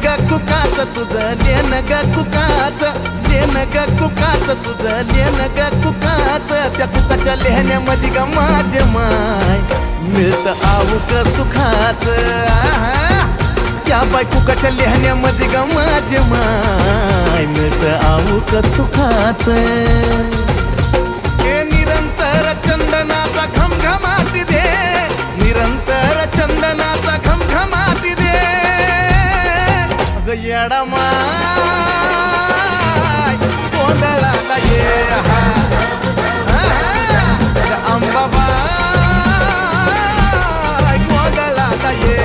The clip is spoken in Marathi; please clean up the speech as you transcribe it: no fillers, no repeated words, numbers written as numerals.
ग कुकाच तुझं लेन ग कुकाच लेन ग कुकाच तुझं लेन ग कुकाच त्या कुकाच्या लेहण्यामध्ये ग माझे माय मिळतं आऊक सुखाच त्या बाय कुकाच्या लेहण्यामध्ये ग माझे माय मिळतं आऊक सुखाच हे निरंतर चंदनाचा घमघमाटी दे निरंतर चंदनाचा घमघमाटी दे अगं येडा माय गोंधळाला ये अंबाबाई गोंधळाला ये